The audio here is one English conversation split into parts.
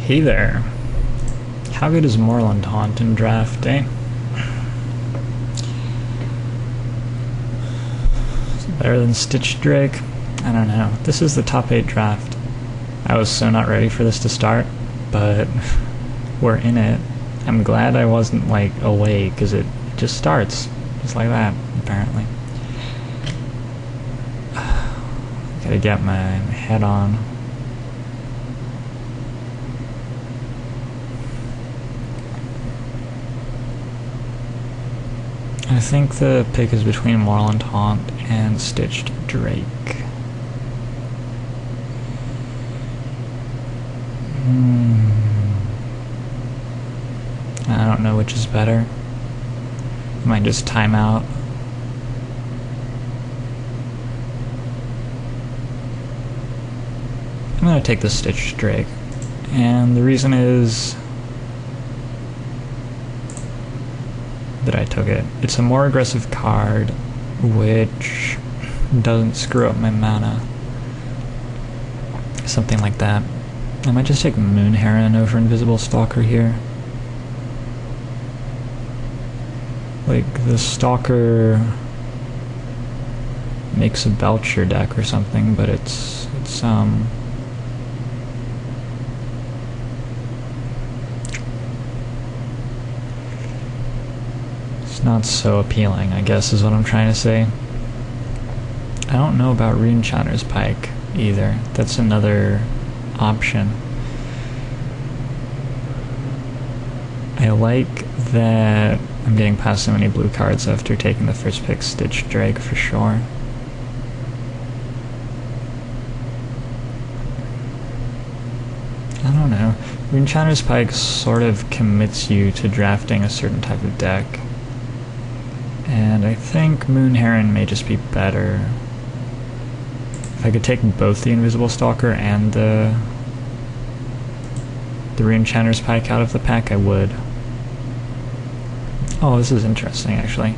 Hey there. How good is Moorland Haunt in draft, eh? Is it better than Stitch Drake? I don't know. This is the top 8 draft. I was so not ready for this to start, but we're in it. I'm glad I wasn't, like, away, because it just starts. Just like that, apparently. Gotta get my head on. I think the pick is between Moorland Haunt and Stitched Drake. I don't know which is better. I might just time out. I'm gonna take the Stitched Drake. And the reason is that I took it. It's a more aggressive card, which doesn't screw up my mana. Something like that. I might just take Moon Heron over Invisible Stalker here. Like, the Stalker makes a Belcher deck or something, but it's not so appealing, I guess, is what I'm trying to say. I don't know about Runechanter's Pike either. That's another option. I like that I'm getting past so many blue cards after taking the first pick, Stitch Drake, for sure. I don't know. Runechanter's Pike sort of commits you to drafting a certain type of deck. And I think Moon Heron may just be better. If I could take both the Invisible Stalker and the Runechanter's Pike out of the pack, I would. Oh, this is interesting, actually.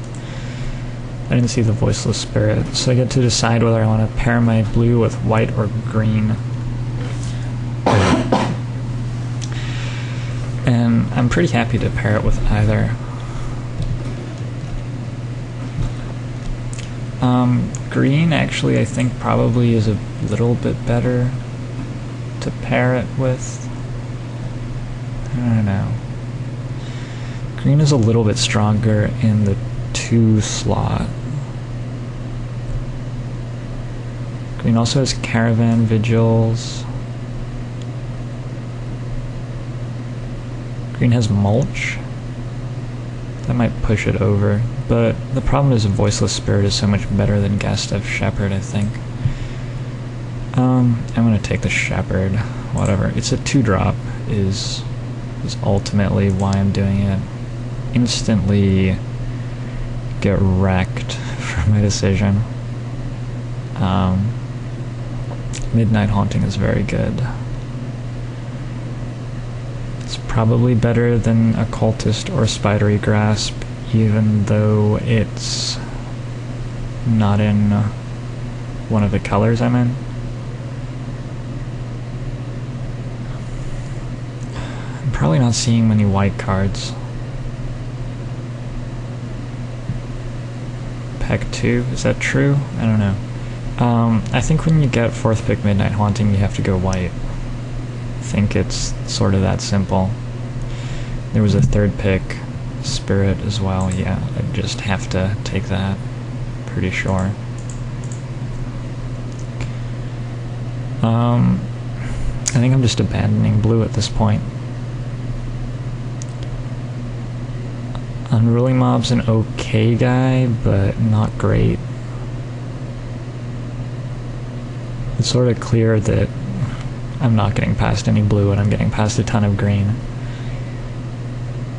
I didn't see the Voiceless Spirit, so I get to decide whether I want to pair my blue with white or green. And I'm pretty happy to pair it with either. Green, actually, I think probably is a little bit better to pair it with. I don't know. Green is a little bit stronger in the 2 slot. Green also has Caravan Vigils. Green has Mulch. That might push it over. But the problem is Voiceless Spirit is so much better than Gastev Shepherd, I think. I'm gonna take the Shepherd. Whatever. It's a 2-drop is ultimately why I'm doing it. Instantly get wrecked for my decision. Midnight Haunting is very good. It's probably better than Occultist or Spidery Grasp, even though it's not in one of the colors I'm in. I'm probably not seeing many white cards. Pack 2, is that true? I don't know. I think when you get 4th pick Midnight Haunting, you have to go white. I think it's sort of that simple. There was a 3rd pick Spirit as well. Yeah, I just have to take that. Pretty sure. I think I'm just abandoning blue at this point. Unruly Mob's an okay guy, but not great. It's sort of clear that I'm not getting past any blue and I'm getting past a ton of green.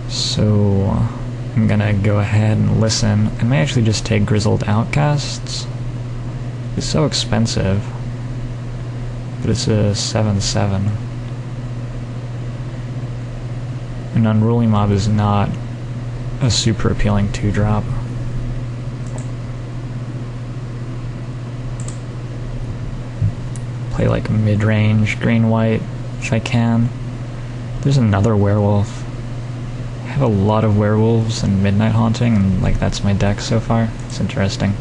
So I'm gonna go ahead and listen. I may actually just take Grizzled Outcasts. It's so expensive, but it's a 7/7. An Unruly Mob is not a super appealing 2-drop. Play like mid-range green-white if I can. There's another werewolf. I have a lot of werewolves and Midnight Haunting, and like that's my deck so far. It's interesting.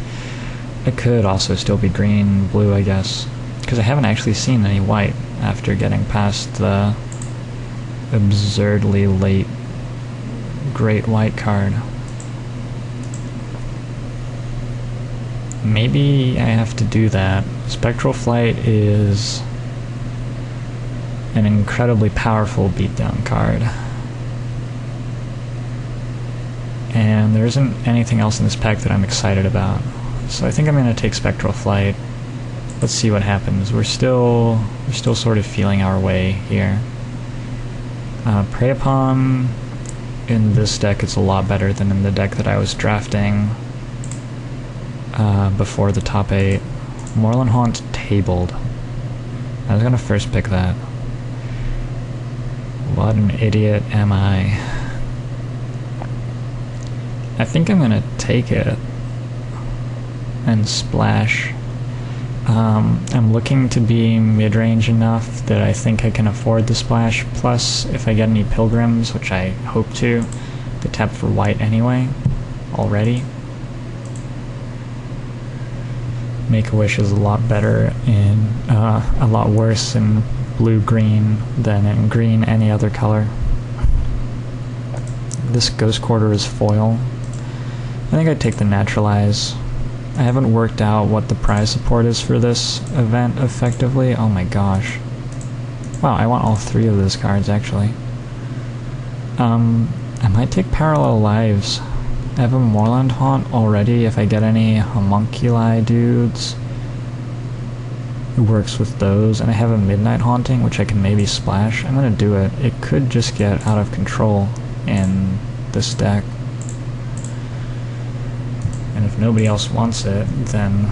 It could also still be green, blue, I guess, because I haven't actually seen any white after getting past the absurdly late Great White card. Maybe I have to do that. Spectral Flight is an incredibly powerful beatdown card. And there isn't anything else in this pack that I'm excited about. So I think I'm going to take Spectral Flight. Let's see what happens. We're still sort of feeling our way here. Prey Upon, in this deck, it's a lot better than in the deck that I was drafting before the top 8. Moorland Haunt tabled. I was going to first pick that. What an idiot am I. I think I'm going to take it and splash. I'm looking to be mid-range enough that I think I can afford the splash, plus if I get any pilgrims, which I hope to, they tap for white anyway, already. Make-A-Wish is a lot better in, a lot worse in blue-green than in green any other color. This Ghost Quarter is foil. I think I'd take the Naturalize. I haven't worked out what the prize support is for this event effectively. Oh my gosh. Wow, I want all 3 of those cards actually. I might take Parallel Lives. I have a Moorland Haunt already if I get any Homunculi dudes. It works with those, and I have a Midnight Haunting which I can maybe splash. I'm gonna do it. It could just get out of control in this deck. And if nobody else wants it, then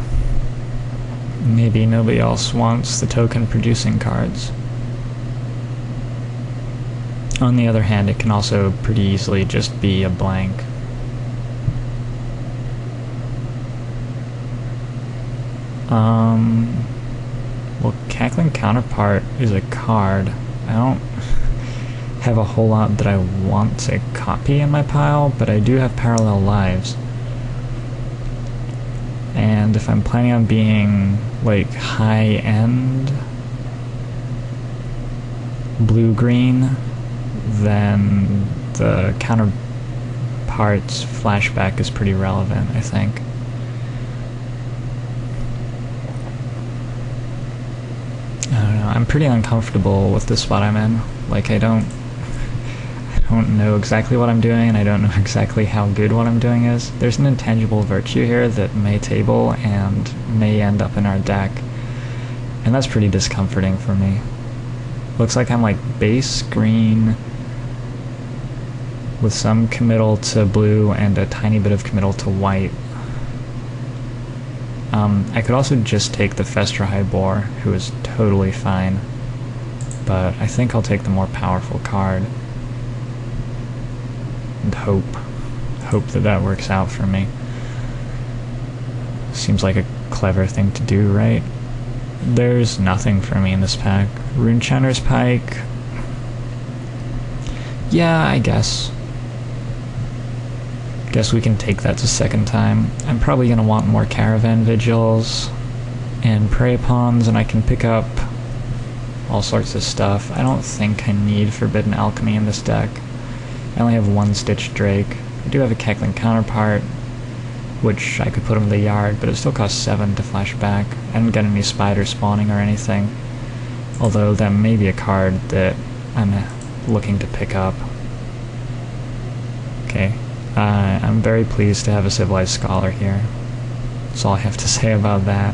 maybe nobody else wants the token producing cards. On the other hand, it can also pretty easily just be a blank. Well, Cackling Counterpart is a card. I don't have a whole lot that I want to copy in my pile, but I do have Parallel Lives. And if I'm planning on being, like, high-end blue-green, then the Counterpart's flashback is pretty relevant, I think. I don't know, I'm pretty uncomfortable with the spot I'm in. Like, I don't know exactly what I'm doing, and I don't know exactly how good what I'm doing is. There's an intangible virtue here that may table and may end up in our deck, and that's pretty discomforting for me. Looks like I'm like base green with some committal to blue and a tiny bit of committal to white. I could also just take the Festra Highbore, who is totally fine, but I think I'll take the more powerful card. And hope that works out for me. Seems like a clever thing to do, right? There's nothing for me in this pack. Runechanter's Pike. Yeah, I guess. Guess we can take that to second time. I'm probably gonna want more Caravan Vigils and Prey Pawns, and I can pick up all sorts of stuff. I don't think I need Forbidden Alchemy in this deck. I only have 1 Stitch Drake. I do have a Cackling Counterpart, which I could put in the yard, but it still costs 7 to flash back. I didn't get any spider spawning or anything, although that may be a card that I'm looking to pick up. Okay, I'm very pleased to have a Civilized Scholar here. That's all I have to say about that.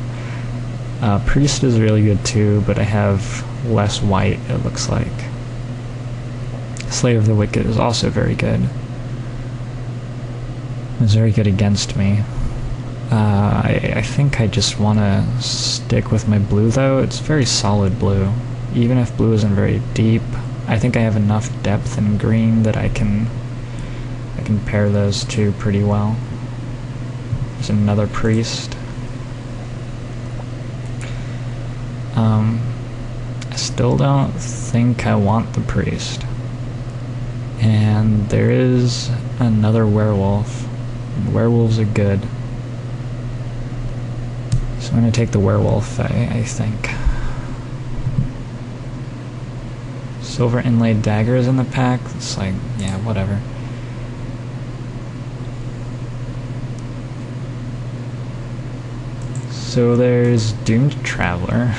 Priest is really good too, but I have less white, it looks like. Slayer of the Wicked is also very good. It's very good against me. I think I just want to stick with my blue though. It's very solid blue. Even if blue isn't very deep, I think I have enough depth in green that I can pair those two pretty well. There's another Priest. I still don't think I want the Priest. And there is another werewolf. Werewolves are good. So I'm going to take the werewolf, I think. Silver inlaid daggers in the pack. It's like, yeah, whatever. So there's Doomed Traveler.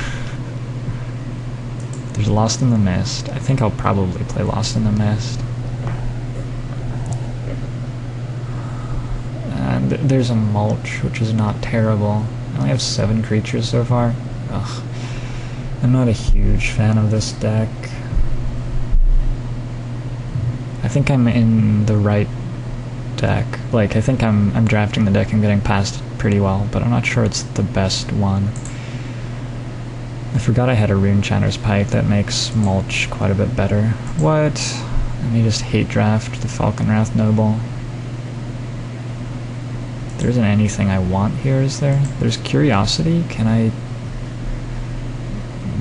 There's Lost in the Mist. I think I'll probably play Lost in the Mist. And there's a Mulch, which is not terrible. I only have 7 creatures so far. Ugh. I'm not a huge fan of this deck. I think I'm in the right deck. Like, I think I'm drafting the deck and getting past it pretty well, but I'm not sure it's the best one. I forgot I had a Rune Chanter's Pike that makes Mulch quite a bit better. What? Let me just hate draft the Falconwrath Noble. There isn't anything I want here, is there? There's Curiosity. Can I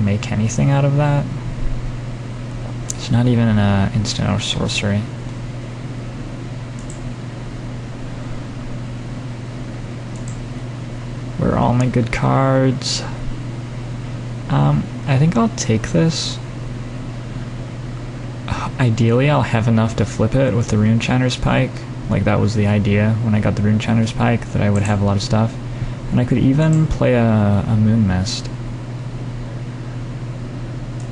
make anything out of that? It's not even an instant or sorcery. Where are all my good cards? I think I'll take this. Ideally, I'll have enough to flip it with the Rune Chanter's Pike. Like, that was the idea when I got the Rune Chanter's Pike, that I would have a lot of stuff. And I could even play a Moon Mist.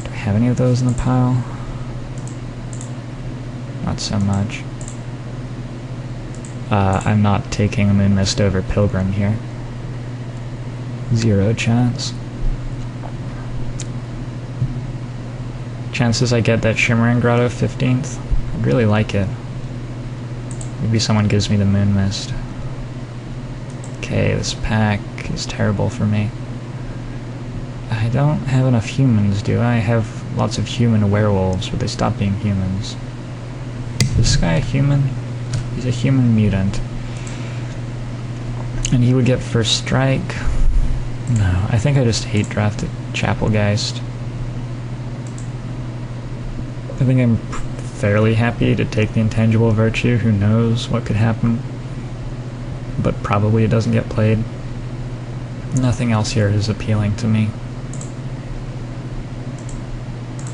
Do I have any of those in the pile? Not so much. I'm not taking a Moon Mist over Pilgrim here. 0 chance. Chances I get that Shimmering Grotto 15th? I'd really like it. Maybe someone gives me the Moon Mist. Okay, this pack is terrible for me. I don't have enough humans, do I? I have lots of human werewolves, but they stop being humans. Is this guy a human? He's a human mutant. And he would get first strike. No, I think I just hate drafted Chapelgeist. I think I'm fairly happy to take the Intangible Virtue. Who knows what could happen? But probably it doesn't get played. Nothing else here is appealing to me.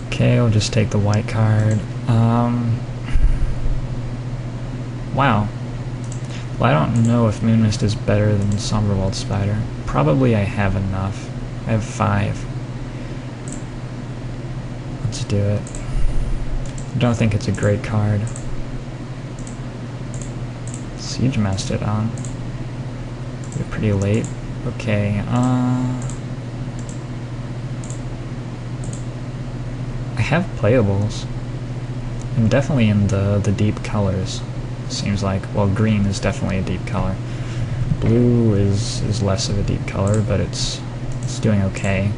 Okay, I'll just take the white card. Wow. Well, I don't know if Moon Mist is better than Somberwald Spider. Probably I have enough. I have 5. Let's do it. I don't think it's a great card. Siege Mastodon. We're pretty late. Okay, I have playables. I'm definitely in the deep colors. Seems like, well, green is definitely a deep color. Blue is less of a deep color, but it's doing okay.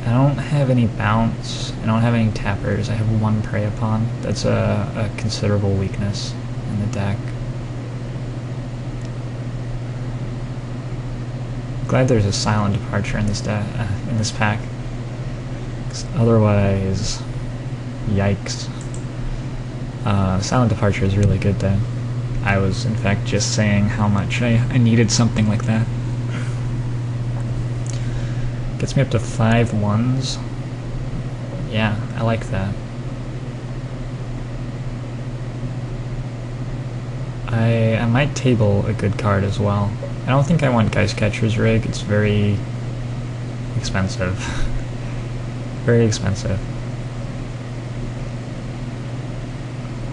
I don't have any bounce. I don't have any tappers. I have 1 Prey Upon. That's a considerable weakness in the deck. Glad there's a Silent Departure in this pack. 'Cause otherwise, yikes. Silent Departure is really good though. I was in fact just saying how much I needed something like that. Gets me up to 5 1s. Yeah, I like that. I might table a good card as well. I don't think I want Geistcatcher's Rig. It's very expensive. Very expensive.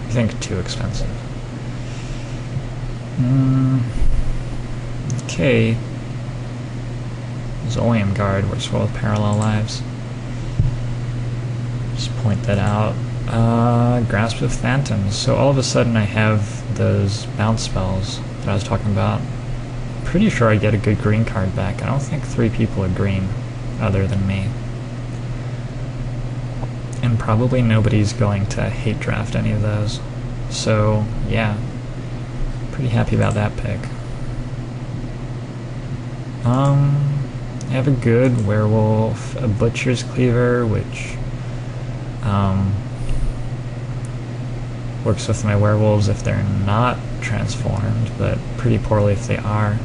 I think too expensive. Okay. Zolium Guard works well with Parallel Lives. Just point that out. Grasp of Phantoms. So all of a sudden I have those bounce spells that I was talking about. Pretty sure I get a good green card back. I don't think 3 people are green other than me. And probably nobody's going to hate draft any of those. So, yeah. Pretty happy about that pick. I have a good werewolf, a butcher's cleaver, which Works with my werewolves if they're not transformed, but pretty poorly if they are.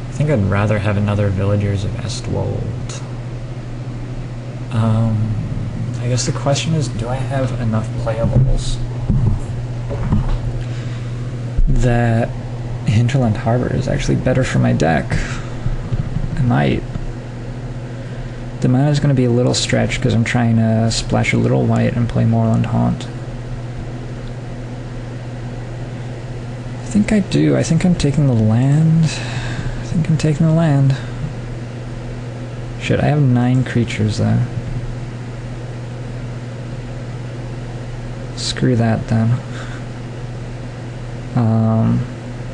I think I'd rather have another Villagers of Estwold. I guess the question is, do I have enough playables that Hinterland Harbor is actually better for my deck? I might. The mana is going to be a little stretched because I'm trying to splash a little white and play Moorland Haunt. I think I do. I think I'm taking the land. Shit, I have 9 creatures though. Screw that then.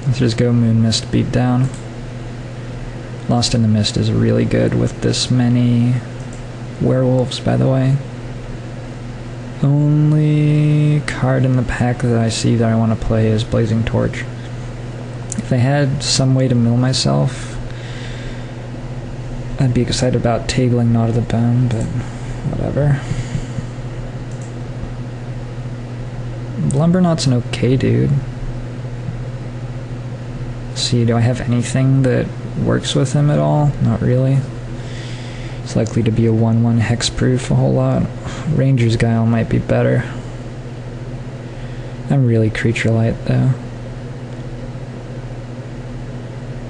Let's just go Moon Mist beat down. Lost in the Mist is really good with this many werewolves, by the way. Only card in the pack that I see that I want to play is Blazing Torch. If I had some way to mill myself, I'd be excited about tabling Knot of the Bone, but whatever. Lumberknot's an okay dude. See, do I have anything that works with him at all? Not really. It's likely to be a 1/1 hexproof a whole lot. Ranger's Guile might be better. I'm really creature light though.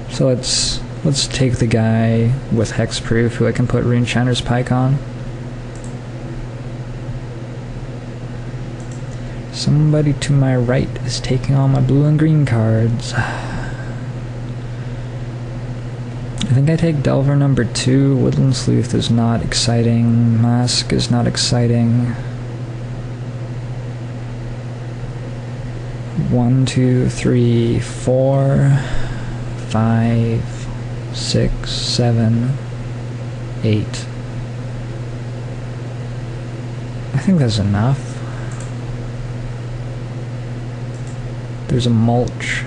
So let's take the guy with hexproof who I can put Runeshiner's Pike on. Somebody to my right is taking all my blue and green cards. I think I take Delver number 2. Woodland Sleuth is not exciting. Mask is not exciting. 1, 2, 3, 4, 5, 6, 7, 8. I think that's enough. There's a Mulch.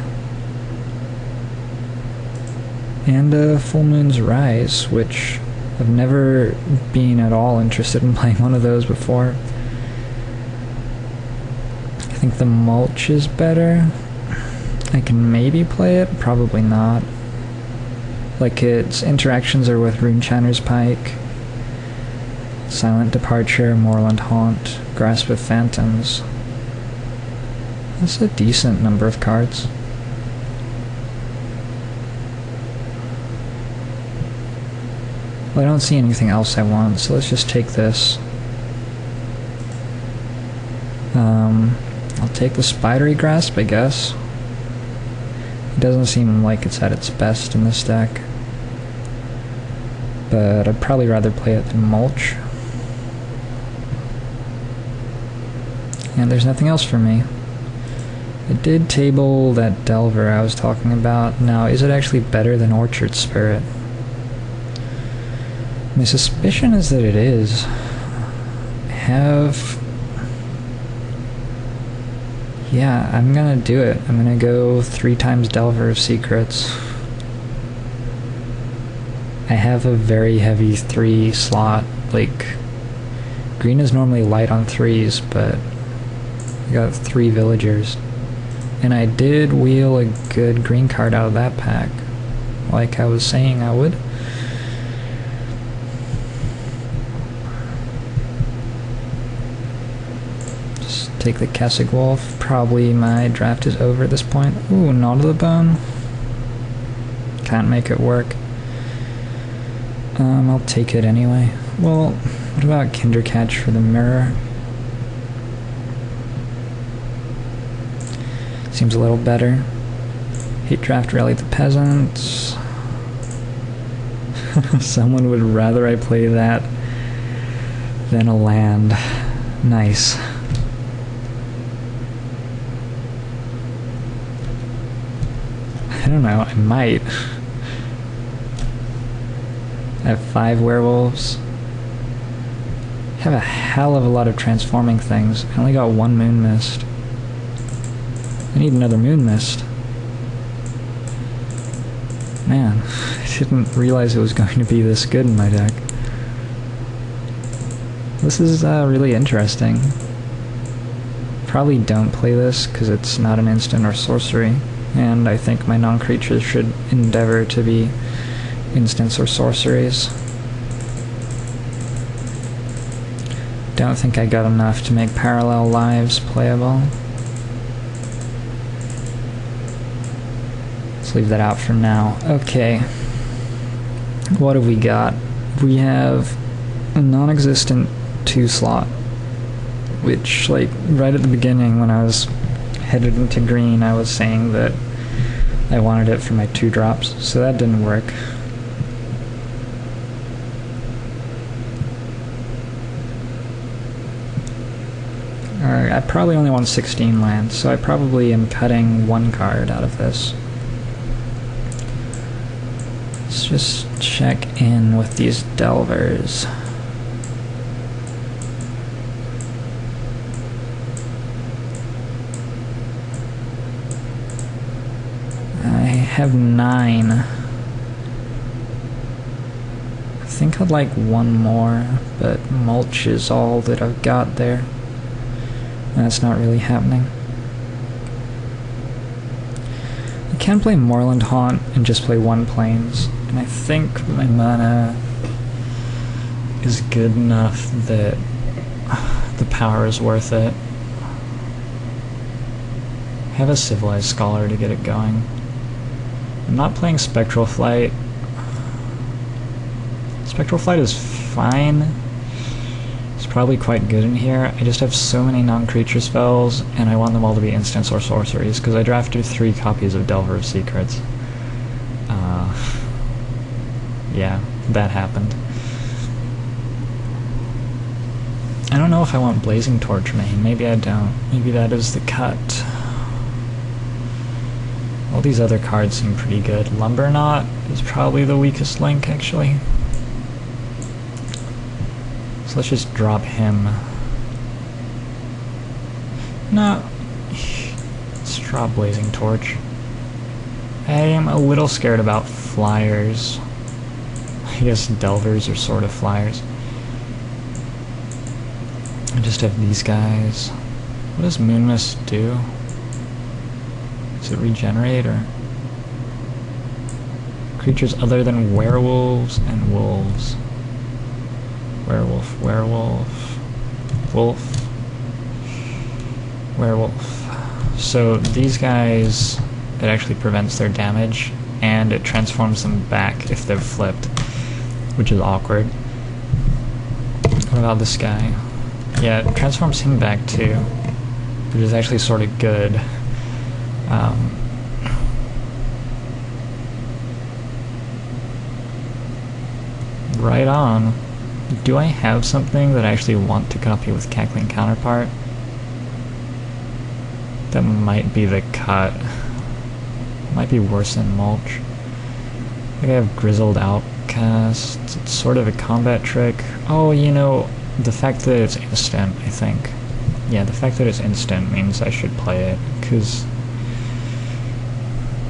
And a Full Moon's Rise, which I've never been at all interested in playing one of those before. I think the Mulch is better. I can maybe play it, probably not. Like, its interactions are with Runeshiner's Pike, Silent Departure, Moorland Haunt, Grasp of Phantoms. That's a decent number of cards. Well, I don't see anything else I want, so let's just take this. I'll take the Spidery Grasp, I guess. It doesn't seem like it's at its best in this deck. But I'd probably rather play it than Mulch. And there's nothing else for me. I did table that Delver I was talking about. Now, is it actually better than Orchard Spirit? My suspicion is that it is. Yeah, I'm gonna do it. I'm gonna go 3 times Delver of Secrets. I have a very heavy 3 slot. Like, green is normally light on 3s, but I got 3 villagers. And I did wheel a good green card out of that pack, like I was saying I would. Take the Kessig Wolf. Probably my draft is over at this point. Ooh, Knot of the Bone. Can't make it work. I'll take it anyway. Well, what about Kindercatch for the mirror? Seems a little better. Hate Draft Rally the Peasants. Someone would rather I play that than a land. Nice. I don't know, I might. I have 5 werewolves. I have a hell of a lot of transforming things. I only got 1 Moon Mist. I need another Moon Mist. Man, I didn't realize it was going to be this good in my deck. This is really interesting. Probably don't play this because it's not an instant or sorcery, and I think my non-creatures should endeavor to be instants or sorceries. Don't think I got enough to make Parallel Lives playable. Let's leave that out for now. Okay. What have we got? We have a non-existent 2-slot, which, like, right at the beginning when I was headed into green, I was saying that I wanted it for my 2-drops, so that didn't work. Alright, I probably only want 16 lands, so I probably am cutting 1 card out of this. Let's just check in with these Delvers. I have 9. I think I'd like 1 more, but mulch is all that I've got there. That's not really happening. I can play Moorland Haunt and just play 1 Plains, and I think my mana is good enough that the power is worth it. I have a Civilized Scholar to get it going. I'm not playing Spectral Flight. Spectral Flight is fine. It's probably quite good in here. I just have so many non-creature spells, and I want them all to be instants or sorceries, because I drafted 3 copies of Delver of Secrets. Yeah, that happened. I don't know if I want Blazing Torch main. Maybe I don't. Maybe that is the cut. All these other cards seem pretty good. Lumberknot is probably the weakest link, actually. So let's just drop him. No. Let's drop Blazing Torch. I am a little scared about flyers. I guess Delvers are sort of flyers. I just have these guys. What does Moonmist do? Does it regenerate, or? Creatures other than werewolves and wolves. Werewolf, werewolf, wolf, werewolf. So these guys, it actually prevents their damage, and it transforms them back if they're flipped, which is awkward. What about this guy? Yeah, it transforms him back too, which is actually sort of good. Right on. Do I have something that I actually want to copy with Cackling Counterpart? That might be the cut. Might be worse than Mulch. I think I have Grizzled Outcast. It's sort of a combat trick. Oh, you know, the fact that it's instant, I think. Yeah, the fact that it's instant means I should play it, because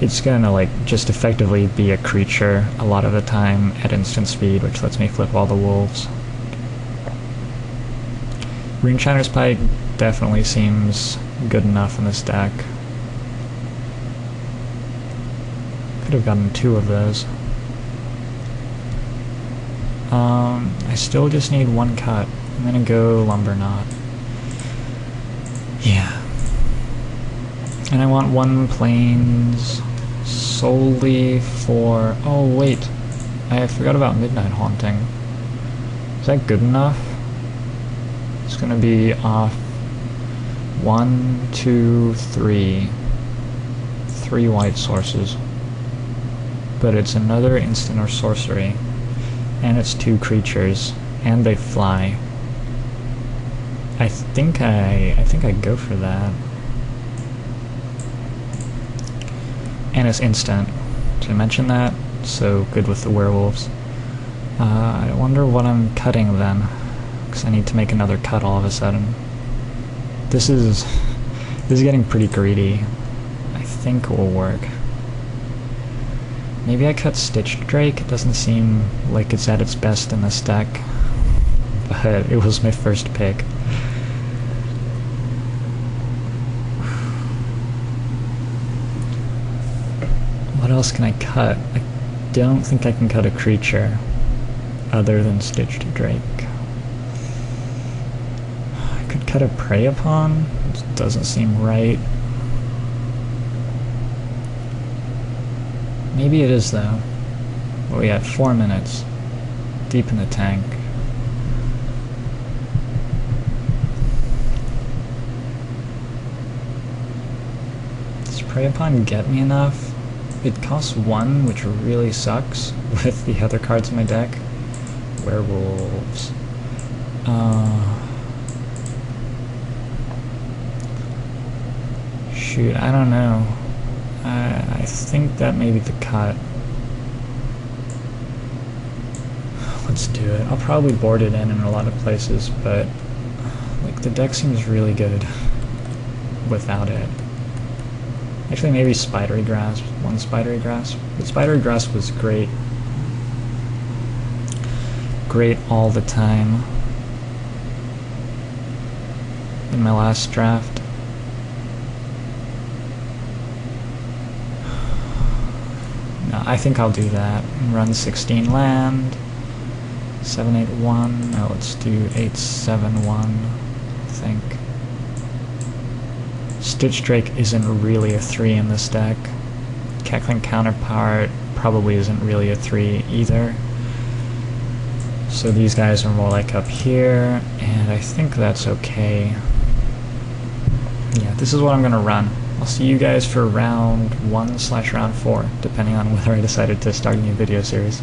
it's gonna, like, just effectively be a creature a lot of the time at instant speed, which lets me flip all the wolves. Runeshiner's Pike definitely seems good enough in this deck. Could have gotten 2 of those. I still just need 1 cut. I'm gonna go Lumberknot. Yeah. And I want 1 Plains solely for... Oh, wait. I forgot about Midnight Haunting. Is that good enough? It's gonna be off 1, 2, 3. 3 white sources. But it's another instant or sorcery. And it's 2 creatures. And they fly. I think I'd go for that. And it's instant. Did I mention that? So good with the werewolves. I wonder what I'm cutting then, because I need to make another cut all of a sudden. This is getting pretty greedy. I think it will work. Maybe I cut Stitched Drake. It doesn't seem like it's at its best in this deck. but it was my first pick. What else can I cut? I don't think I can cut a creature other than Stitched Drake. I could cut a Prey Upon. It doesn't seem right. Maybe it is though. Well, we have 4 minutes. Deep in the tank. Does Prey Upon get me enough? It costs 1, which really sucks with the other cards in my deck. Werewolves. Shoot, I don't know. I think that may be the cut. Let's do it. I'll probably board it in a lot of places, but like the deck seems really good without it. Actually, maybe Spidery Grasp. 1 Spidery Grasp. The Spidery Grasp was great. Great all the time in my last draft. No, I think I'll do that. Run 16 land. 7-8-1. No, let's do 8-7-1, I think. Stitched Drake isn't really a 3 in this deck. Cackling Counterpart probably isn't really a 3 either. So these guys are more like up here, and I think that's okay. Yeah, this is what I'm gonna run. I'll see you guys for round 1/round 4, depending on whether I decided to start a new video series.